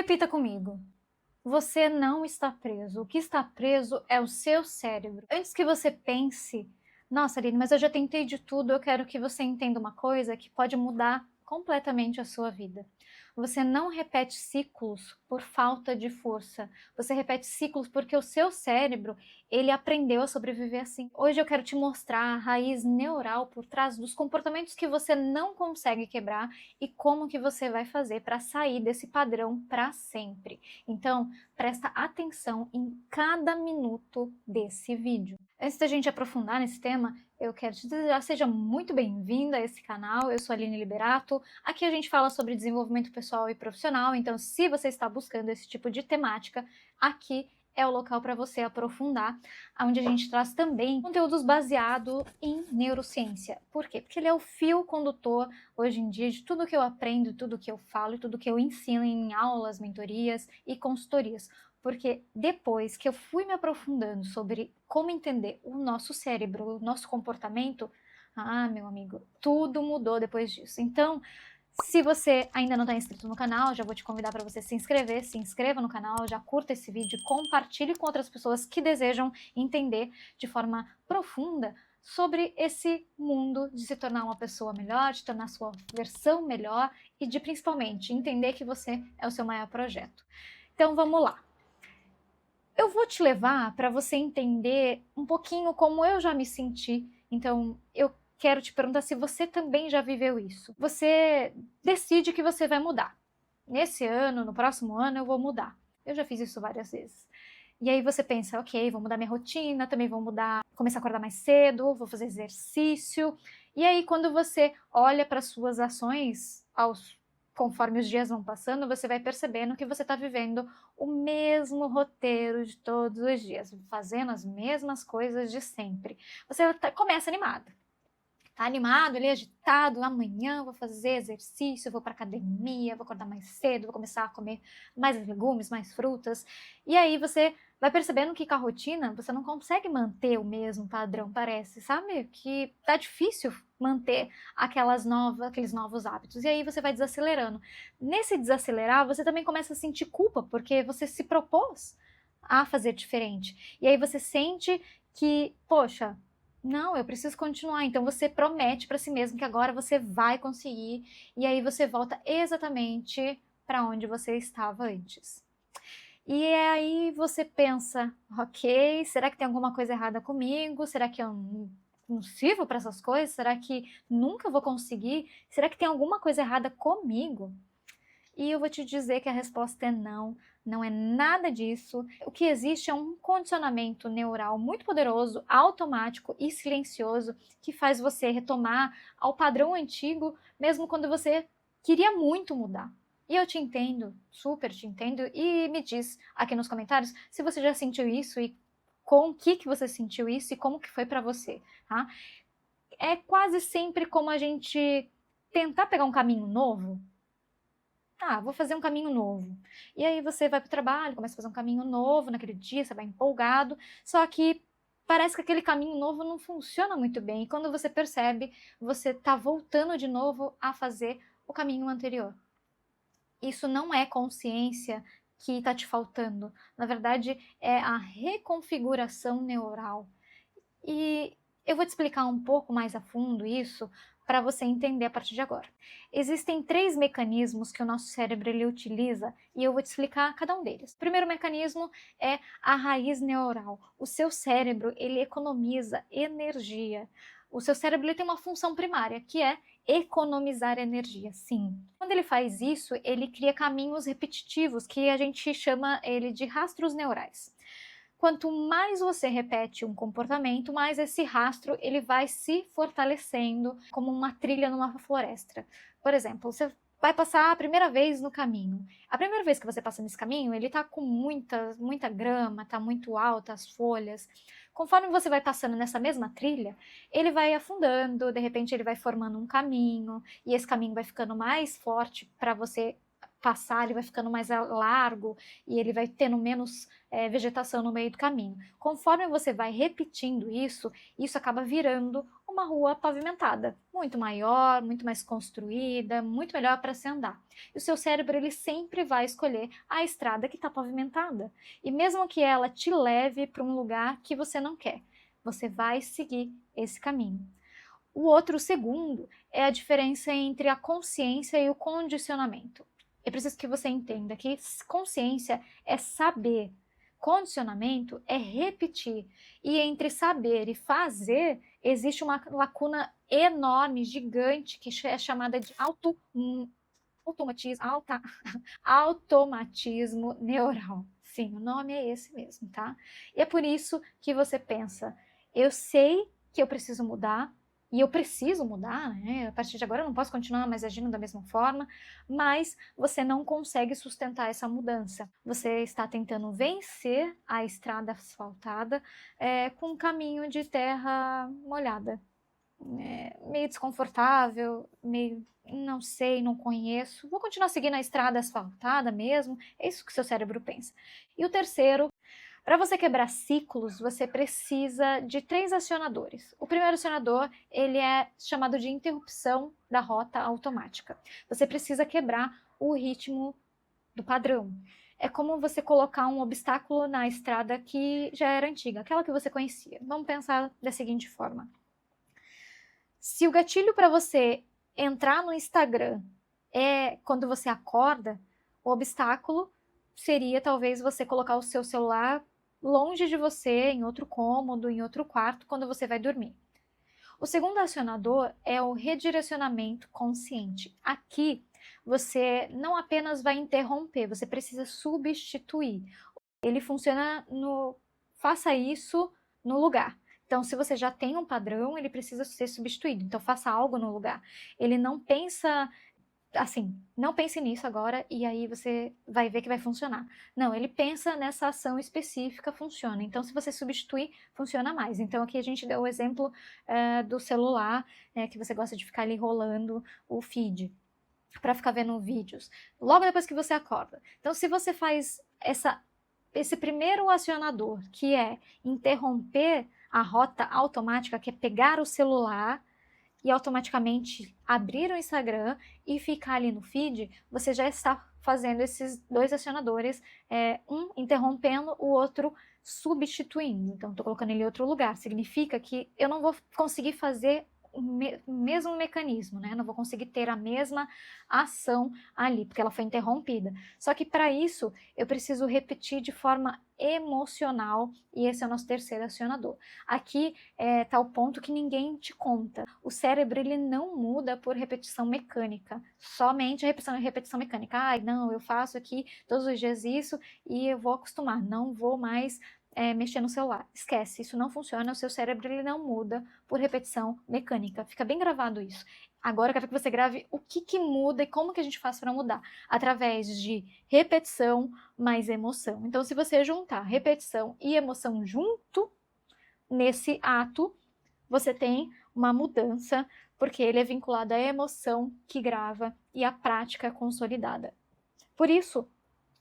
Repita comigo. Você não está preso. O que está preso é o seu cérebro. Antes que você pense, nossa, Aline, mas eu já tentei de tudo, eu quero que você entenda uma coisa que pode mudar completamente a sua vida. Você não repete ciclos por falta de força. Você repete ciclos porque o seu cérebro, ele aprendeu a sobreviver assim. Hoje eu quero te mostrar a raiz neural por trás dos comportamentos que você não consegue quebrar e como que você vai fazer para sair desse padrão para sempre. Então, presta atenção em cada minuto desse vídeo. Antes da gente aprofundar nesse tema, eu quero te desejar seja muito bem-vinda a esse canal. Eu sou a Aline Liberato. Aqui a gente fala sobre desenvolvimento pessoal e profissional, então se você está buscando esse tipo de temática, aqui é o local para você aprofundar, onde a gente traz também conteúdos baseados em neurociência. Por quê? Porque ele é o fio condutor, hoje em dia, de tudo que eu aprendo, tudo que eu falo e tudo que eu ensino em aulas, mentorias e consultorias. Porque depois que eu fui me aprofundando sobre como entender o nosso cérebro, o nosso comportamento, meu amigo, tudo mudou depois disso. Então, se você ainda não está inscrito no canal, já vou te convidar para você se inscrever, se inscreva no canal, já curta esse vídeo, compartilhe com outras pessoas que desejam entender de forma profunda sobre esse mundo de se tornar uma pessoa melhor, de tornar sua versão melhor e de principalmente entender que você é o seu maior projeto. Então vamos lá. Eu vou te levar para você entender um pouquinho como eu já me senti. Então, eu quero te perguntar se você também já viveu isso. Você decide que você vai mudar. Nesse ano, no próximo ano, eu vou mudar. Eu já fiz isso várias vezes. E aí você pensa, ok, vou mudar minha rotina, também vou mudar, começar a acordar mais cedo, vou fazer exercício. E aí, quando você olha para suas ações conforme os dias vão passando, você vai percebendo que você está vivendo o mesmo roteiro de todos os dias, fazendo as mesmas coisas de sempre. Você começa animado. Tá animado, ele é agitado, amanhã vou fazer exercício, vou para academia, vou acordar mais cedo, vou começar a comer mais legumes, mais frutas. E aí você vai percebendo que com a rotina você não consegue manter o mesmo padrão, parece, sabe? Que tá difícil manter aqueles novos hábitos. E aí você vai desacelerando. Nesse desacelerar, você também começa a sentir culpa, porque você se propôs a fazer diferente. E aí você sente que, poxa, não, eu preciso continuar. Então você promete para si mesmo que agora você vai conseguir e aí você volta exatamente para onde você estava antes. E aí você pensa, ok, será que tem alguma coisa errada comigo? Será que eu não sirvo para essas coisas? Será que nunca vou conseguir? Será que tem alguma coisa errada comigo? E eu vou te dizer que a resposta é não, não é nada disso. O que existe é um condicionamento neural muito poderoso, automático e silencioso que faz você retomar ao padrão antigo, mesmo quando você queria muito mudar. E eu te entendo, super te entendo, e me diz aqui nos comentários se você já sentiu isso e com o que você sentiu isso e como que foi para você, tá? É quase sempre como a gente tentar pegar um caminho novo. Vou fazer um caminho novo. E aí você vai para o trabalho, começa a fazer um caminho novo naquele dia, você vai empolgado, só que parece que aquele caminho novo não funciona muito bem. E quando você percebe, você está voltando de novo a fazer o caminho anterior. Isso não é consciência que está te faltando. Na verdade, é a reconfiguração neural. E eu vou te explicar um pouco mais a fundo isso para você entender a partir de agora. Existem 3 mecanismos que o nosso cérebro ele utiliza e eu vou te explicar cada um deles. O primeiro mecanismo é a raiz neural. O seu cérebro ele economiza energia. O seu cérebro ele tem uma função primária, que é economizar energia, sim. Quando ele faz isso, ele cria caminhos repetitivos, que a gente chama ele de rastros neurais. Quanto mais você repete um comportamento, mais esse rastro ele vai se fortalecendo como uma trilha numa floresta. Por exemplo, você vai passar a primeira vez no caminho. A primeira vez que você passa nesse caminho, ele tá com muita grama, tá muito alta as folhas. Conforme você vai passando nessa mesma trilha, ele vai afundando, de repente ele vai formando um caminho, e esse caminho vai ficando mais forte para você passar, ele vai ficando mais largo e ele vai tendo menos vegetação no meio do caminho. Conforme você vai repetindo isso, isso acaba virando uma rua pavimentada, muito maior, muito mais construída, muito melhor para se andar. E o seu cérebro ele sempre vai escolher a estrada que está pavimentada. E mesmo que ela te leve para um lugar que você não quer, você vai seguir esse caminho. O segundo, é a diferença entre a consciência e o condicionamento. Eu preciso que você entenda que consciência é saber, condicionamento é repetir. E entre saber e fazer, existe uma lacuna enorme, gigante, que é chamada de automatismo neural. Sim, o nome é esse mesmo, tá? E é por isso que você pensa, eu sei que eu preciso mudar, e eu preciso mudar, né? A partir de agora eu não posso continuar mais agindo da mesma forma, mas você não consegue sustentar essa mudança. Você está tentando vencer a estrada asfaltada com um caminho de terra molhada. Meio desconfortável, meio não sei, não conheço, vou continuar seguindo a estrada asfaltada mesmo, é isso que seu cérebro pensa. E o terceiro, para você quebrar ciclos, você precisa de 3 acionadores. O primeiro acionador, ele é chamado de interrupção da rota automática. Você precisa quebrar o ritmo do padrão. É como você colocar um obstáculo na estrada que já era antiga, aquela que você conhecia. Vamos pensar da seguinte forma. Se o gatilho para você entrar no Instagram é quando você acorda, o obstáculo seria talvez você colocar o seu celular longe de você, em outro cômodo, em outro quarto, quando você vai dormir. O segundo acionador é o redirecionamento consciente. Aqui, você não apenas vai interromper, você precisa substituir. Ele funciona no faça isso no lugar. Então, se você já tem um padrão, ele precisa ser substituído. Então, faça algo no lugar. Ele não pensa assim, não pense nisso agora e aí você vai ver que vai funcionar. Não, ele pensa nessa ação específica, funciona. Então, se você substituir, funciona mais. Então, aqui a gente deu o exemplo do celular, que você gosta de ficar ali rolando o feed para ficar vendo vídeos, logo depois que você acorda. Então, se você faz esse primeiro acionador, que é interromper a rota automática, que é pegar o celular e automaticamente abrir o Instagram e ficar ali no feed, você já está fazendo esses 2 acionadores, um interrompendo, o outro substituindo. Então, estou colocando ele em outro lugar. Significa que eu não vou conseguir fazer o mesmo mecanismo, né? Não vou conseguir ter a mesma ação ali, porque ela foi interrompida. Só que para isso, eu preciso repetir de forma emocional, e esse é o nosso terceiro acionador. Aqui está o ponto que ninguém te conta. O cérebro ele não muda por repetição mecânica, somente repetição mecânica. Ai, não, eu faço aqui todos os dias isso e eu vou acostumar, não vou mais mexer no celular. Esquece, isso não funciona, o seu cérebro ele não muda por repetição mecânica. Fica bem gravado isso. Agora eu quero que você grave o que muda e como que a gente faz para mudar. Através de repetição mais emoção. Então, se você juntar repetição e emoção junto nesse ato, você tem uma mudança, porque ele é vinculado à emoção que grava e à prática consolidada. Por isso,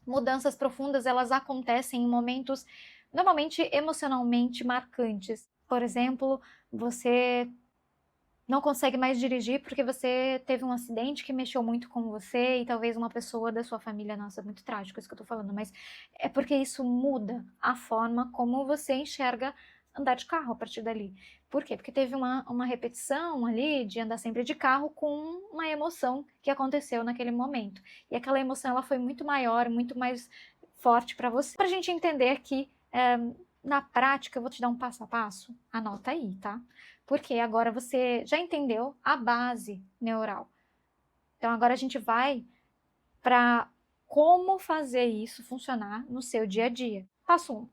mudanças profundas elas acontecem em momentos normalmente emocionalmente marcantes. Por exemplo, você não consegue mais dirigir porque você teve um acidente que mexeu muito com você e talvez uma pessoa da sua família, nossa, é muito trágico isso que eu tô falando, mas é porque isso muda a forma como você enxerga andar de carro a partir dali. Por quê? Porque teve uma repetição ali de andar sempre de carro com uma emoção que aconteceu naquele momento. E aquela emoção ela foi muito maior, muito mais forte para você. Para a gente entender que na prática, eu vou te dar um passo a passo, anota aí, tá? Porque agora você já entendeu a base neural. Então, agora a gente vai para como fazer isso funcionar no seu dia a dia. Passo 1.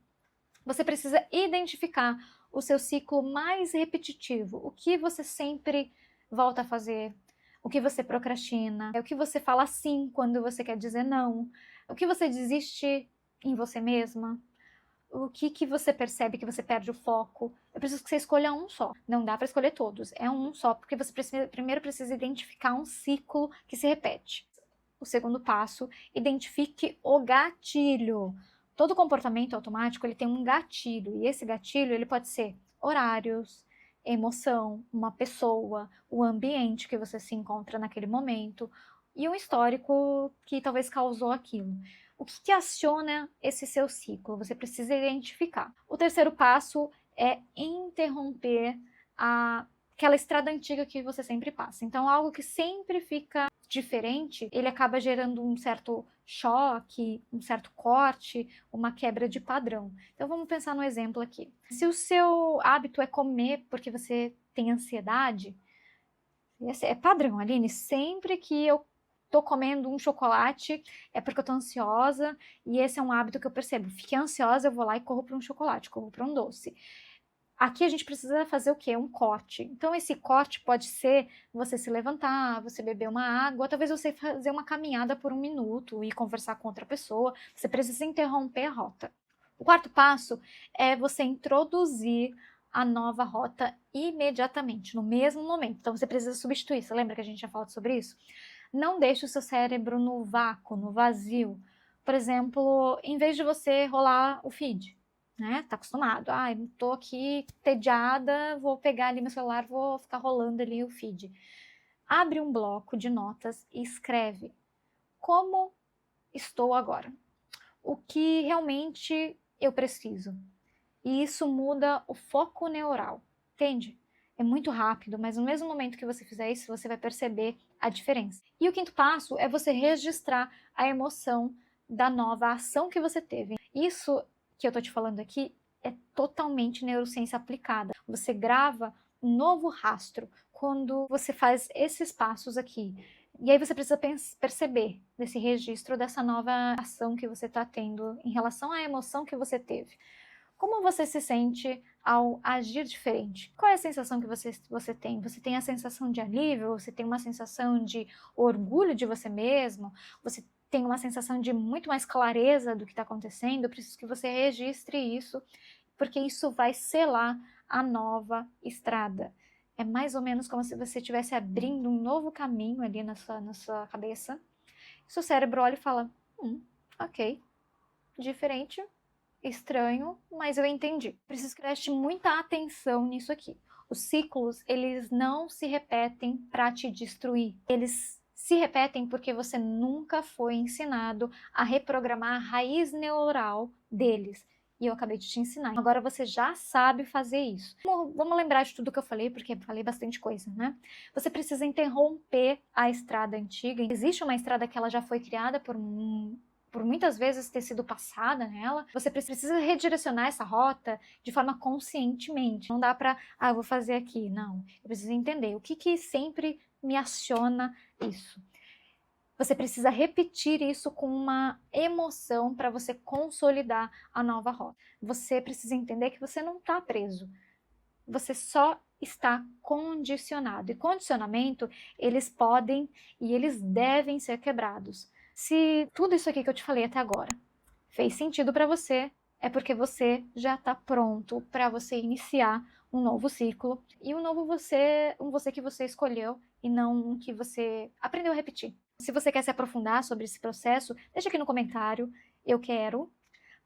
Você precisa identificar o seu ciclo mais repetitivo. O que você sempre volta a fazer, o que você procrastina, o que você fala sim quando você quer dizer não, o que você desiste em você mesma, o que você percebe que você perde o foco. Eu preciso que você escolha um só. Não dá para escolher todos. É um só, porque você primeiro precisa identificar um ciclo que se repete. O segundo passo, identifique o gatilho. Todo comportamento automático ele tem um gatilho, e esse gatilho ele pode ser horários, emoção, uma pessoa, o ambiente que você se encontra naquele momento e um histórico que talvez causou aquilo. O que aciona esse seu ciclo? Você precisa identificar. O terceiro passo é interromper aquela estrada antiga que você sempre passa. Então, algo que sempre fica diferente, ele acaba gerando um certo choque, um certo corte, uma quebra de padrão. Então, vamos pensar no exemplo aqui. Se o seu hábito é comer porque você tem ansiedade, esse é padrão, Aline, sempre que eu tô comendo um chocolate é porque eu tô ansiosa e esse é um hábito que eu percebo. Fiquei ansiosa, eu vou lá e corro para um chocolate, corro para um doce. Aqui a gente precisa fazer o quê? Um corte. Então, esse corte pode ser você se levantar, você beber uma água, talvez você fazer uma caminhada por 1 minuto e conversar com outra pessoa. Você precisa interromper a rota. O quarto passo é você introduzir a nova rota imediatamente, no mesmo momento. Então, você precisa substituir. Você lembra que a gente já falado sobre isso? Não deixe o seu cérebro no vácuo, no vazio. Por exemplo, em vez de você rolar o feed, né? Tá acostumado. Ah, eu tô aqui entediada, vou pegar ali meu celular, vou ficar rolando ali o feed. Abre um bloco de notas e escreve como estou agora. O que realmente eu preciso. E isso muda o foco neural, entende? É muito rápido, mas no mesmo momento que você fizer isso, você vai perceber a diferença. E o quinto passo é você registrar a emoção da nova ação que você teve. Isso que eu tô te falando aqui é totalmente neurociência aplicada. Você grava um novo rastro quando você faz esses passos aqui. E aí você precisa perceber desse registro dessa nova ação que você está tendo em relação à emoção que você teve. Como você se sente ao agir diferente? Qual é a sensação que você tem? Você tem a sensação de alívio? Você tem uma sensação de orgulho de você mesmo? Você tem uma sensação de muito mais clareza do que está acontecendo? Eu preciso que você registre isso, porque isso vai selar a nova estrada. É mais ou menos como se você estivesse abrindo um novo caminho ali na sua cabeça. Seu cérebro olha e fala, ok, diferente, estranho, mas eu entendi. Preciso que preste muita atenção nisso aqui. Os ciclos, eles não se repetem para te destruir. Eles se repetem porque você nunca foi ensinado a reprogramar a raiz neural deles. E eu acabei de te ensinar. Agora você já sabe fazer isso. Vamos lembrar de tudo que eu falei, porque eu falei bastante coisa, né? Você precisa interromper a estrada antiga. Existe uma estrada que ela já foi criada por muitas vezes ter sido passada nela, você precisa redirecionar essa rota de forma conscientemente. Não dá para, eu vou fazer aqui. Não, eu preciso entender o que sempre me aciona isso. Você precisa repetir isso com uma emoção para você consolidar a nova rota. Você precisa entender que você não está preso. Você só está condicionado. E condicionamento, eles podem e eles devem ser quebrados. Se tudo isso aqui que eu te falei até agora fez sentido para você, é porque você já está pronto para você iniciar um novo ciclo e um você que você escolheu e não um que você aprendeu a repetir. Se você quer se aprofundar sobre esse processo, deixa aqui no comentário, eu quero,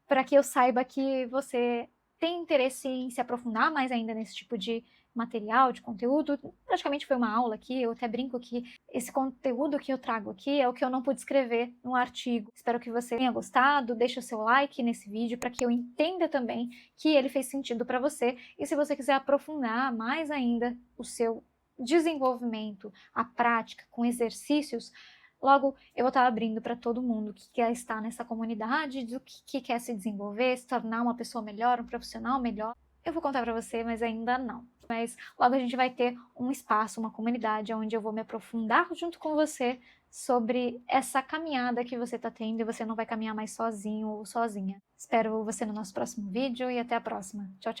para que eu saiba que você tem interesse em se aprofundar mais ainda nesse tipo de material, de conteúdo. Praticamente foi uma aula aqui, eu até brinco que esse conteúdo que eu trago aqui é o que eu não pude escrever no artigo. Espero que você tenha gostado, deixe o seu like nesse vídeo para que eu entenda também que ele fez sentido para você. E se você quiser aprofundar mais ainda o seu desenvolvimento, a prática com exercícios, logo, eu vou estar abrindo para todo mundo que quer estar nessa comunidade, do que quer se desenvolver, se tornar uma pessoa melhor, um profissional melhor. Eu vou contar para você, mas ainda não. Mas logo a gente vai ter um espaço, uma comunidade, onde eu vou me aprofundar junto com você sobre essa caminhada que você está tendo e você não vai caminhar mais sozinho ou sozinha. Espero você no nosso próximo vídeo e até a próxima. Tchau, tchau.